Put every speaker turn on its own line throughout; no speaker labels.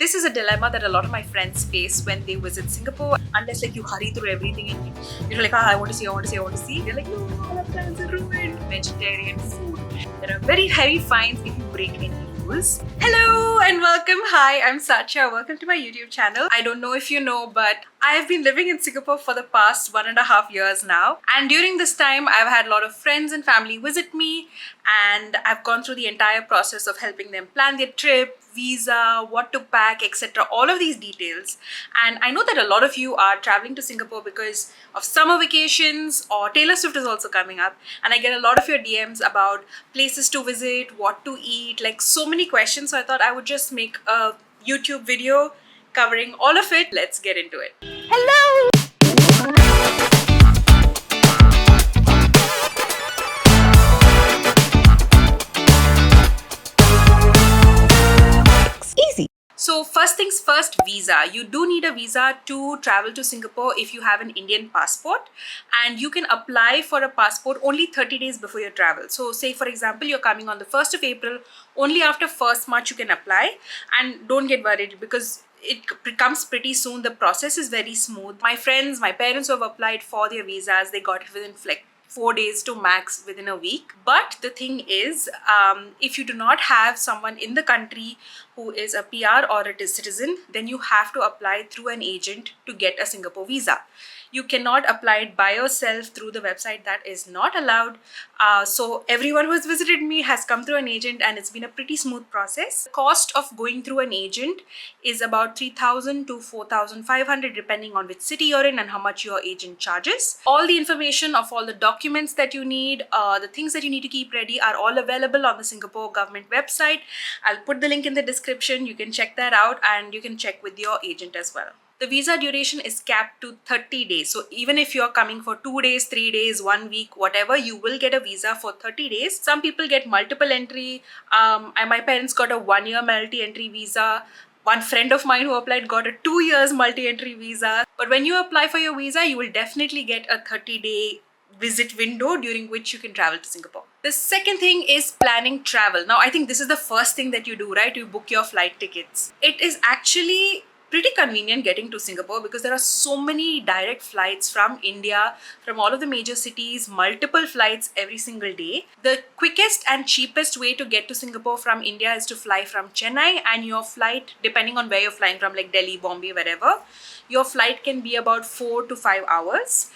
This is a dilemma that a lot of my friends face when they visit Singapore. Unless like you hurry through everything and you're like, I want to see, I want to see, I want to see. They're like, no, all our plans are ruined. Vegetarian food. There are very heavy fines if you break any rules. Hello and welcome. Hi, I'm Satshya. Welcome to my YouTube channel. I don't know if you know, but I've been living in Singapore for the past 1.5 years now. And during this time, I've had a lot of friends and family visit me, and I've gone through the entire process of helping them plan their trip, visa, what to pack, etc. All of these details. And I know that a lot of you are traveling to Singapore because of summer vacations, or Taylor Swift is also coming up. And I get a lot of your DMs about places to visit, what to eat, like so many questions. So I thought I would just make a YouTube video covering all of it. Let's get into it. Hello! So first things first, visa. You do need a visa to travel to Singapore if you have an Indian passport, and you can apply for a passport only 30 days before your travel. So say for example, you're coming on the 1st of April, only after 1st March you can apply, and don't get worried because it comes pretty soon. The process is very smooth. My friends, my parents who have applied for their visas, they got it within like 4 days to max within a week. But the thing is, if you do not have someone in the country who is a PR or a citizen, then you have to apply through an agent to get a Singapore visa. You cannot apply it by yourself through the website. That is not allowed. So everyone who has visited me has come through an agent, and it's been a pretty smooth process. The cost of going through an agent is about 3,000 to 4,500 depending on which city you're in and how much your agent charges. All the information of all the documents that you need, the things that you need to keep ready are all available on the Singapore government website. I'll put the link in the description. You can check that out, and you can check with your agent as well. The visa duration is capped to 30 days. So even if you're coming for 2 days, 3 days, 1 week, whatever, you will get a visa for 30 days. Some people get multiple entry. And my parents got a 1-year multi-entry visa. One friend of mine who applied got a 2 years multi-entry visa. But when you apply for your visa, you will definitely get a 30-day visit window during which you can travel to Singapore. The second thing is planning travel. Now, I think this is the first thing that you do, right? You book your flight tickets. It is actually pretty convenient getting to Singapore because there are so many direct flights from India, from all of the major cities, multiple flights every single day. The quickest and cheapest way to get to Singapore from India is to fly from Chennai, and your flight, depending on where you're flying from, like Delhi, Bombay, wherever, your flight can be about 4 to 5 hours.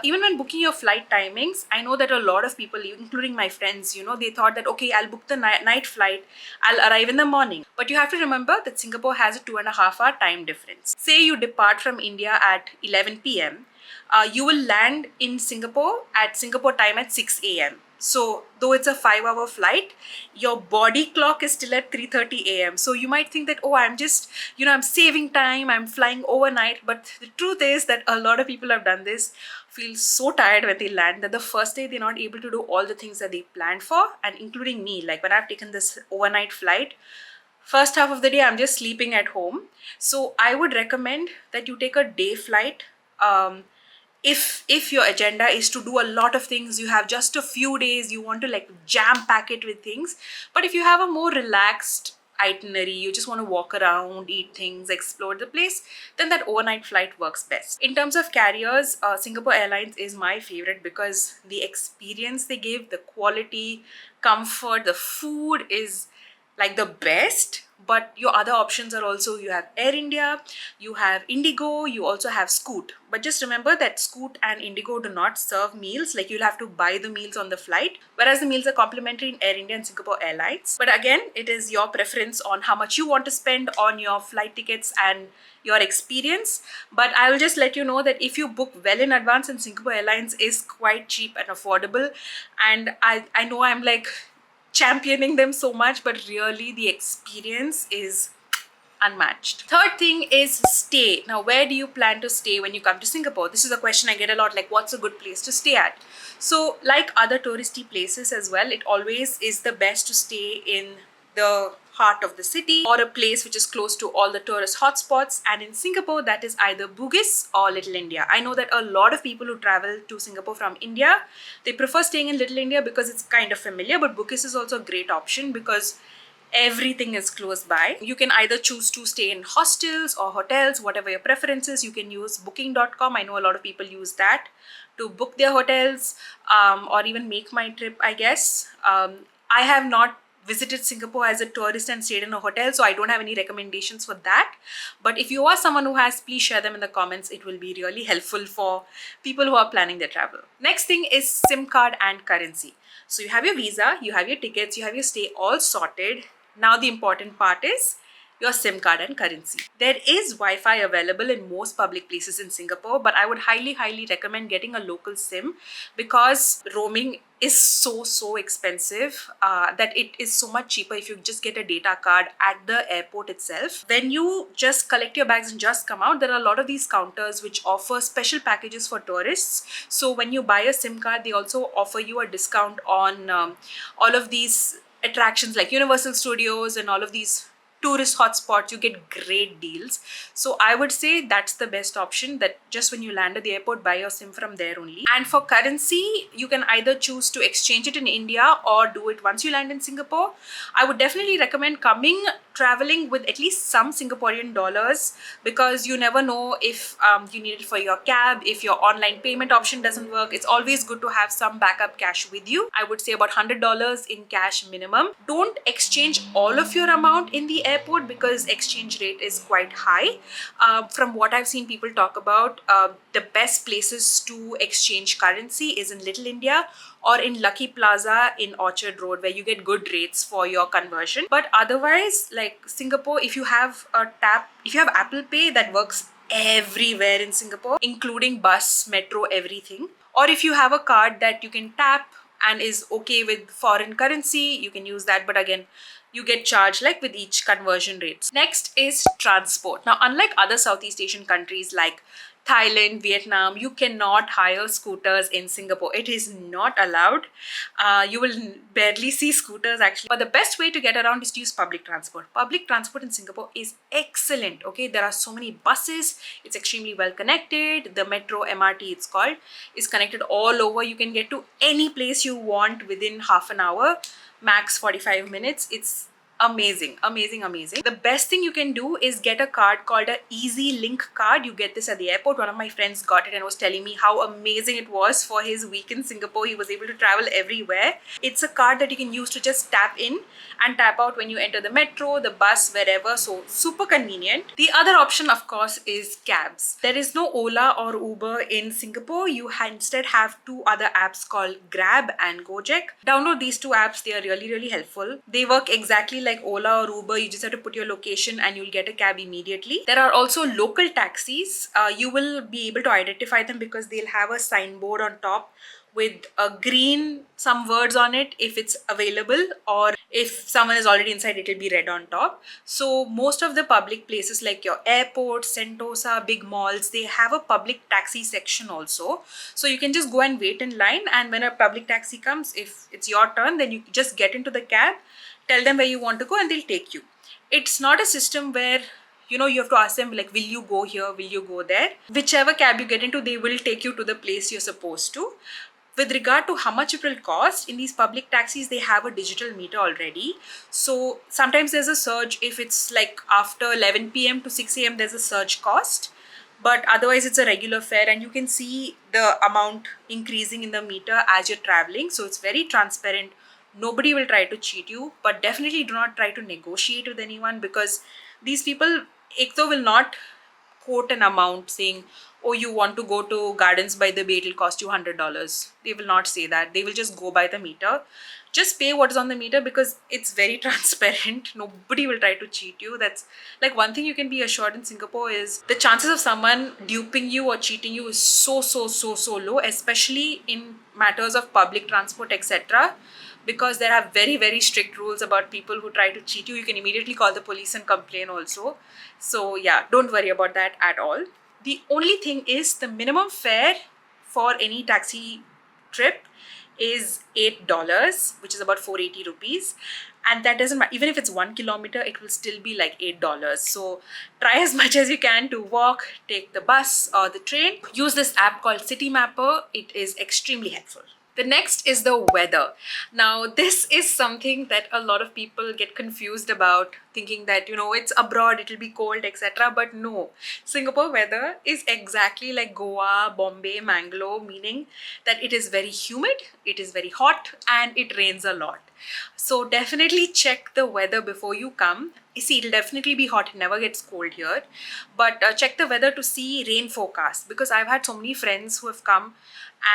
Even when booking your flight timings, I know that a lot of people, including my friends, they thought that, okay, I'll book the night flight, I'll arrive in the morning. But you have to remember that Singapore has a 2.5-hour time difference. Say you depart from India at 11 p.m. You will land in Singapore at Singapore time at 6 a.m. So though it's a 5-hour flight, your body clock is still at 3:30 a.m. So you might think that, oh, I'm just, I'm saving time, I'm flying overnight. But the truth is that a lot of people have done this, feel so tired when they land that the first day they're not able to do all the things that they planned for. And including me, like when I've taken this overnight flight, first half of the day I'm just sleeping at home. So I would recommend that you take a day flight. If your agenda is to do a lot of things, you have just a few days, you want to like jam pack it with things. But if you have a more relaxed itinerary, you just want to walk around, eat things, explore the place, then that overnight flight works best. In terms of carriers, Singapore Airlines is my favorite because the experience they give, the quality, comfort, the food is like the best. But your other options are also, you have Air India, you have Indigo, you also have Scoot. But just remember that Scoot and Indigo do not serve meals, like you'll have to buy the meals on the flight, whereas the meals are complimentary in Air India and Singapore Airlines. But again, it is your preference on how much you want to spend on your flight tickets and your experience. But I will just let you know that if you book well in advance, then Singapore Airlines is quite cheap and affordable. And I know I'm like championing them so much, but really the experience is unmatched. Third thing is stay. Now, where do you plan to stay when you come to Singapore? This is a question I get a lot, like what's a good place to stay at? So like other touristy places as well, it always is the best to stay in the heart of the city or a place which is close to all the tourist hotspots. And in Singapore, that is either Bugis or Little India. I know that a lot of people who travel to Singapore from India, they prefer staying in Little India because it's kind of familiar, but Bugis is also a great option because Everything is close by. You can either choose to stay in hostels or hotels, whatever your preference is. You can use booking.com. I know a lot of people use that to book their hotels, or even make my trip, I guess. I have not visited Singapore as a tourist and stayed in a hotel, so I don't have any recommendations for that. But if you are someone who has, please share them in the comments. It will be really helpful for people who are planning their travel. Next thing is SIM card and currency. So you have your visa, you have your tickets, you have your stay all sorted. Now the important part is your SIM card and currency. There is Wi-Fi available in most public places in Singapore, but I would highly recommend getting a local SIM because roaming is so expensive that it is so much cheaper if you just get a data card at the airport itself. When you just collect your bags and just come out, there are a lot of these counters which offer special packages for tourists. So when you buy a SIM card, they also offer you a discount on all of these attractions like Universal Studios and all of these tourist hotspots. You get great deals. So I would say that's the best option, that just when you land at the airport, buy your SIM from there only. And for currency, you can either choose to exchange it in India or do it once you land in Singapore. I would definitely recommend traveling with at least some Singaporean dollars, because you never know if you need it for your cab, if your online payment option doesn't work. It's always good to have some backup cash with you. I would say about $100 in cash minimum. Don't exchange all of your amount in the airport because exchange rate is quite high. From what I've seen people talk about, the best places to exchange currency is in Little India or in Lucky Plaza in Orchard Road, where you get good rates for your conversion. But otherwise, like Singapore, if you have Apple Pay, that works everywhere in Singapore, including bus, metro, everything. Or if you have a card that you can tap and is okay with foreign currency, you can use that. But again, you get charged like with each conversion rates. Next is transport. Now, unlike other Southeast Asian countries like Thailand, Vietnam, you cannot hire scooters in Singapore. It is not allowed. You will barely see scooters actually. But the best way to get around is to use public transport. Public transport in Singapore is excellent. Okay, there are so many buses. It's extremely well connected. The metro, MRT it's called, is connected all over. You can get to any place you want within half an hour, max 45 minutes. It's amazing. The best thing you can do is get a card called a Easy Link card. You get this at the airport. One of my friends got it and was telling me how amazing it was for his week in Singapore. He was able to travel everywhere. It's a card that you can use to just tap in and tap out when you enter the metro, the bus, wherever. So super convenient. The other option, of course, is cabs. There is no Ola or Uber in Singapore. You instead have two other apps called Grab and Gojek. Download these two apps. They are really helpful. They work exactly like Ola or Uber. You just have to put your location and you'll get a cab immediately. There are also local taxis. You will be able to identify them because they'll have a signboard on top with a green, some words on it if it's available, or if someone is already inside, it will be red on top. So most of the public places like your airport, Sentosa, big malls, they have a public taxi section also. So you can just go and wait in line, and when a public taxi comes, if it's your turn, then you just get into the cab, tell them where you want to go, and they'll take you. It's not a system where you have to ask them like, will you go here, will you go there? Whichever cab you get into, they will take you to the place you're supposed to. With regard to how much it will cost, in these public taxis, they have a digital meter already. So sometimes there's a surge. If it's like after 11 p.m. to 6 a.m., there's a surge cost. But otherwise, it's a regular fare, and you can see the amount increasing in the meter as you're traveling. So it's very transparent. Nobody will try to cheat you, but definitely do not try to negotiate with anyone, because these people, Ekto, will not quote an amount saying, oh, you want to go to Gardens by the Bay, it'll cost you $100. They will not say that. They will just go by the meter. Just pay what is on the meter because it's very transparent. Nobody will try to cheat you. That's like one thing you can be assured in Singapore is the chances of someone duping you or cheating you is so low, especially in matters of public transport, etc. Because there are very strict rules about people who try to cheat you. You can immediately call the police and complain also. So yeah, don't worry about that at all. The only thing is the minimum fare for any taxi trip is $8, which is about 480 rupees. And that doesn't matter. Even if it's 1 kilometer, it will still be like $8. So try as much as you can to walk, take the bus or the train. Use this app called City Mapper. It is extremely helpful. The next is the weather. Now, this is something that a lot of people get confused about, thinking that, it's abroad, it'll be cold, etc. But no, Singapore weather is exactly like Goa, Bombay, Mangalore, meaning that it is very humid, it is very hot, and it rains a lot. So definitely check the weather before you come. You see, it'll definitely be hot, it never gets cold here. But check the weather to see rain forecast, because I've had so many friends who have come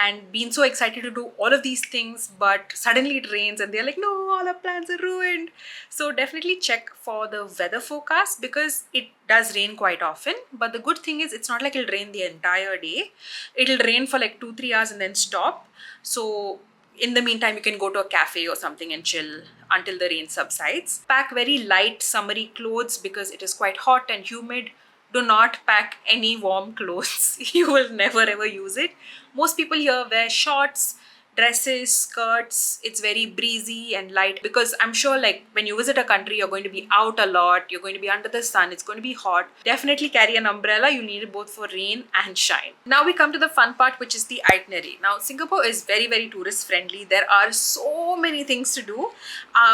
and been so excited to do all of these things, but suddenly it rains and they're like, no, all our plans are ruined. So definitely check for the weather forecast, because it does rain quite often. But the good thing is, it's not like it'll rain the entire day. It'll rain for like 2-3 hours and then stop. So in the meantime, you can go to a cafe or something and chill until the rain subsides. Pack very light summery clothes because it is quite hot and humid. Do not pack any warm clothes. You will never ever use it. Most people here wear shorts, dresses, skirts. It's very breezy and light, because I'm sure like when you visit a country, you're going to be out a lot, you're going to be under the sun, it's going to be hot. Definitely carry an umbrella. You need it both for rain and shine. Now we come to the fun part, which is the itinerary. Now Singapore is very, very tourist friendly. There are so many things to do,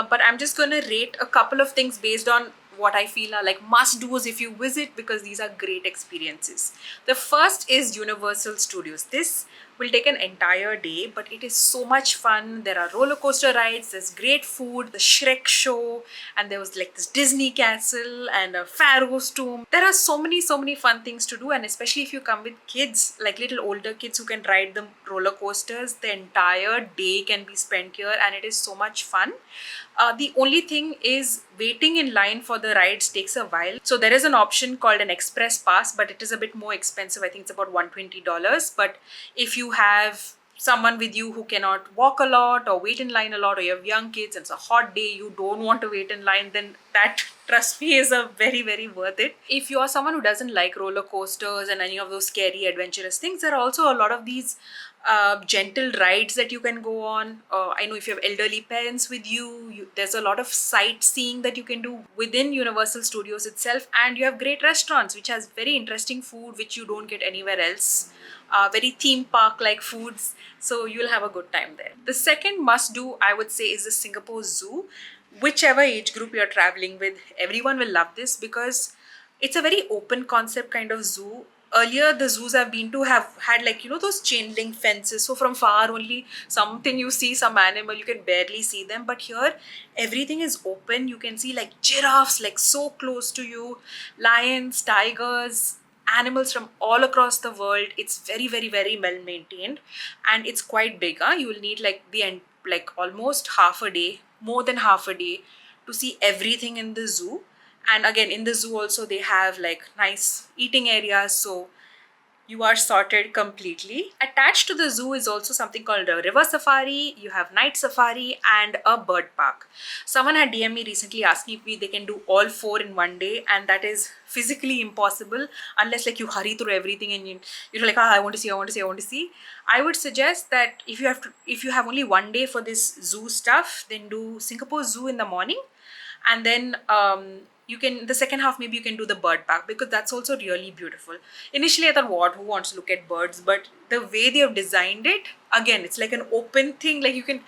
but I'm just going to rate a couple of things based on what I feel are like must-dos if you visit, because these are great experiences. The first is Universal Studios. This will take an entire day, but it is so much fun. There are roller coaster rides, there's great food, the Shrek show, and there was like this Disney castle and a Pharaoh's tomb. There are so many fun things to do, and especially if you come with kids, like little older kids who can ride the roller coasters, the entire day can be spent here and it is so much fun. The only thing is waiting in line for the rides takes a while. So there is an option called an express pass, but it is a bit more expensive. I think it's about $120. But if you have someone with you who cannot walk a lot or wait in line a lot, or you have young kids and it's a hot day, you don't want to wait in line, then that, trust me, is a very, very worth it. If you are someone who doesn't like roller coasters and any of those scary adventurous things, there are also a lot of these gentle rides that you can go on. I know if you have elderly parents with you, there's a lot of sightseeing that you can do within Universal Studios itself, and you have great restaurants which has very interesting food which you don't get anywhere else. Very theme park like foods, so you'll have a good time there. The second must do, I would say, is the Singapore Zoo. Whichever age group you're traveling with, everyone will love this, because it's a very open concept kind of zoo. Earlier, the zoos I've been to have had like, those chain link fences. So from far only something you see, some animal, you can barely see them. But here, everything is open. You can see like giraffes like so close to you, lions, tigers, animals from all across the world. It's very, very, very well maintained, and it's quite big. You will need like like almost half a day, more than half a day, to see everything in the zoo. And again, in the zoo also they have like nice eating areas, so you are sorted completely. Attached to the zoo is also something called a river safari. You have night safari and a bird park. Someone had DM me recently asking if they can do all four in one day, and that is physically impossible unless like you hurry through everything and you're like, I want to see, I want to see, I want to see. I would suggest that if you have only one day for this zoo stuff, then do Singapore Zoo in the morning, and then you can, the second half, maybe you can do the bird park, because that's also really beautiful. Initially I thought, who wants to look at birds? But the way they have designed it, again, it's like an open thing, like you can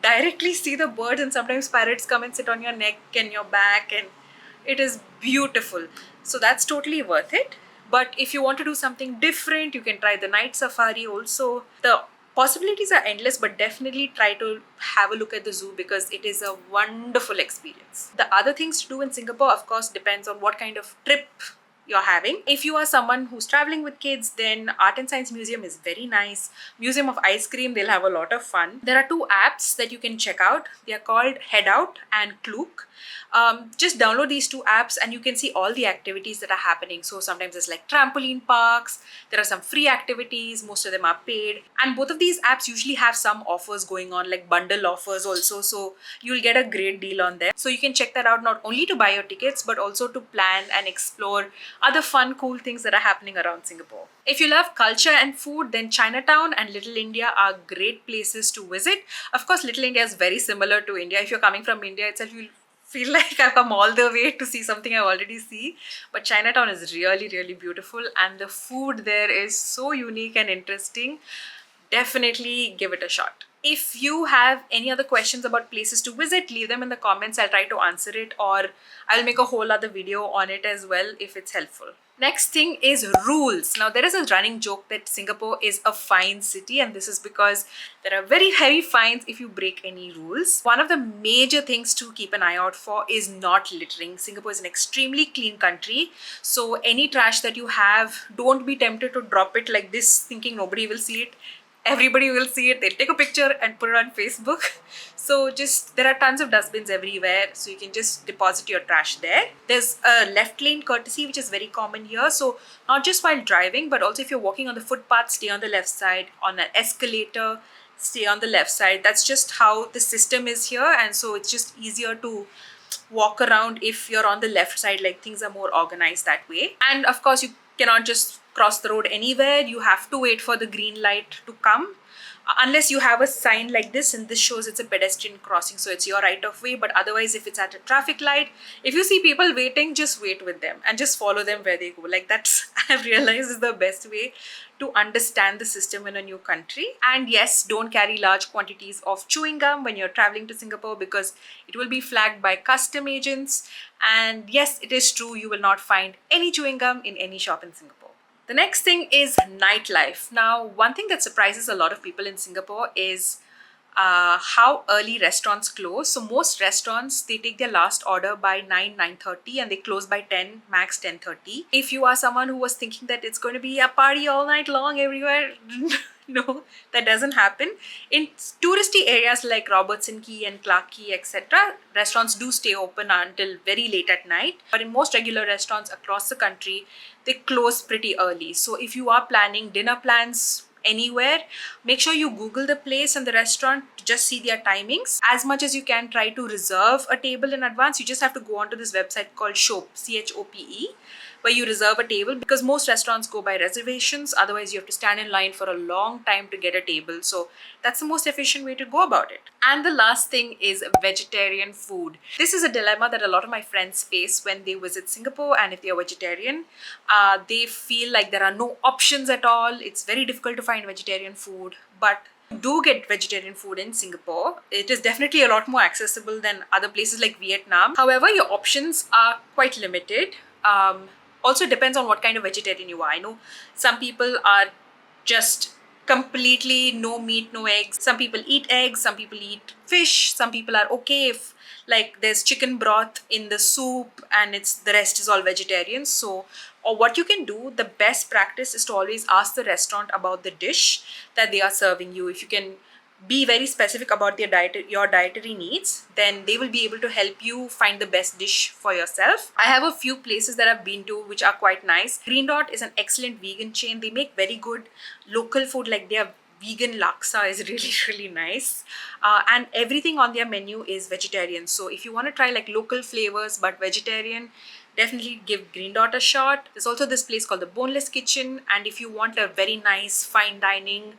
directly see the birds, and sometimes parrots come and sit on your neck and your back, and it is beautiful. So that's totally worth it. But if you want to do something different, you can try the night safari also. The possibilities are endless, but definitely try to have a look at the zoo, because it is a wonderful experience. The other things to do in Singapore, of course, depends on what kind of trip you're having. If you are someone who's traveling with kids, then Art and Science Museum is very nice. Museum of Ice Cream, they'll have a lot of fun. There are two apps that you can check out. They are called Headout and Klook. Just download these two apps and you can see all the activities that are happening. So sometimes it's like trampoline parks, there are some free activities, most of them are paid, and both of these apps usually have some offers going on, like bundle offers also, so you'll get a great deal on there. So you can check that out, not only to buy your tickets but also to plan and explore other fun, cool things that are happening around Singapore. If you love culture and food, then Chinatown and Little India are great places to visit. Of course, Little India is very similar to India. If you're coming from India itself, you'll feel like I've come all the way to see something I've already seen. But Chinatown is really, really beautiful, and the food there is so unique and interesting. Definitely give it a shot. If you have any other questions about places to visit, leave them in the comments. I'll try to answer it, or I'll make a whole other video on it as well if it's helpful. Next thing is rules. Now, there is a running joke that Singapore is a fine city, and this is because there are very heavy fines if you break any rules. One of the major things to keep an eye out for is not littering. Singapore is an extremely clean country, so any trash that you have, don't be tempted to drop it like this thinking nobody will see it. Everybody will see it. They'll take a picture and put it on Facebook. So just, there are tons of dustbins everywhere, so you can just deposit your trash there. There's a left lane courtesy, which is very common here. So not just while driving, but also if you're walking on the footpath, stay on the left side. On an escalator, stay on the left side. That's just how the system is here, and so it's just easier to walk around if you're on the left side. Like, things are more organized that way. And of course, you cannot just cross the road anywhere. You have to wait for the green light to come, unless you have a sign like this, and this shows it's a pedestrian crossing, so it's your right of way. But otherwise, if it's at a traffic light, if you see people waiting, just wait with them and just follow them where they go. Like, that's I've realized is the best way to understand the system in a new country. And yes, don't carry large quantities of chewing gum when you're traveling to Singapore, because it will be flagged by custom agents. And yes, it is true, you will not find any chewing gum in any shop in Singapore. The next thing is nightlife. Now, one thing that surprises a lot of people in Singapore is how early restaurants close. So most restaurants, they take their last order by 9:30 and they close by 10, max 10:30. If you are someone who was thinking that it's going to be a party all night long everywhere, no, that doesn't happen. In touristy areas like Robertson Quay and Clarke Quay, etc., restaurants do stay open until very late at night. But in most regular restaurants across the country, they close pretty early. So if you are planning dinner plans anywhere, make sure you Google the place and the restaurant to just see their timings. As much as you can, try to reserve a table in advance. You just have to go onto this website called Chope, CHOPE, where you reserve a table, because most restaurants go by reservations. Otherwise, you have to stand in line for a long time to get a table. So that's the most efficient way to go about it. And the last thing is vegetarian food. This is a dilemma that a lot of my friends face when they visit Singapore, and if they are vegetarian, they feel like there are no options at all. It's very difficult to find vegetarian food, but do get vegetarian food in Singapore. It is definitely a lot more accessible than other places like Vietnam. However, your options are quite limited. Also depends on what kind of vegetarian you are. I know some people are just completely no meat, no eggs. Some people eat eggs, some people eat fish, some people are okay if like there's chicken broth in the soup and the rest is all vegetarian. So, or what you can do, the best practice is to always ask the restaurant about the dish that they are serving you. If you can be very specific about your dietary needs, then they will be able to help you find the best dish for yourself. I have a few places that I've been to which are quite nice. Green Dot is an excellent vegan chain. They make very good local food, like their vegan laksa is really, really nice. And everything on their menu is vegetarian. So if you want to try like local flavors but vegetarian, definitely give Green Dot a shot. There's also this place called the Boneless Kitchen, and if you want a very nice fine dining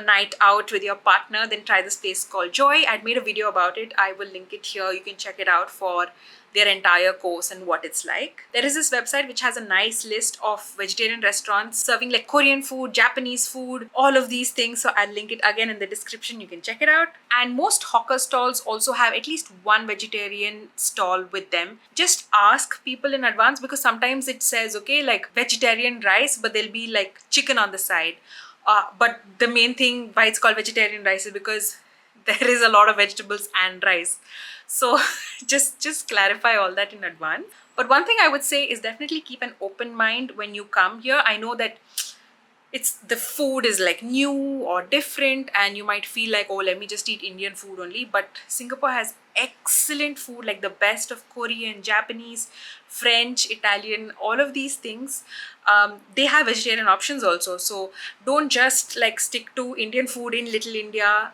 night out with your partner, then try this place called Joy. I'd made a video about it. I will link it here. You can check it out for their entire course and what it's like. There is this website which has a nice list of vegetarian restaurants serving like Korean food, Japanese food, all of these things. So I'll link it again in the description. You can check it out. And most hawker stalls also have at least one vegetarian stall with them. Just ask people in advance, because sometimes it says, okay, like vegetarian rice, but there'll be like chicken on the side. But the main thing why it's called vegetarian rice is because there is a lot of vegetables and rice. So just clarify all that in advance. But one thing I would say is definitely keep an open mind when you come here. I know that the food is like new or different and you might feel like, oh, let me just eat Indian food only. But Singapore has excellent food, like the best of Korean, Japanese, French, Italian, all of these things. They have vegetarian options also. So don't just like stick to Indian food in Little India,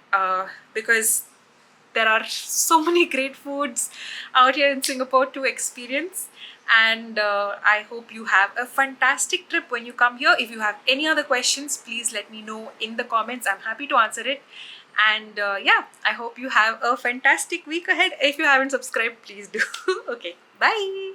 because there are so many great foods out here in Singapore to experience. And I hope you have a fantastic trip when you come here. If you have any other questions, please let me know in the comments. I'm happy to answer it. And yeah, I hope you have a fantastic week ahead. If you haven't subscribed, please do. Okay, bye.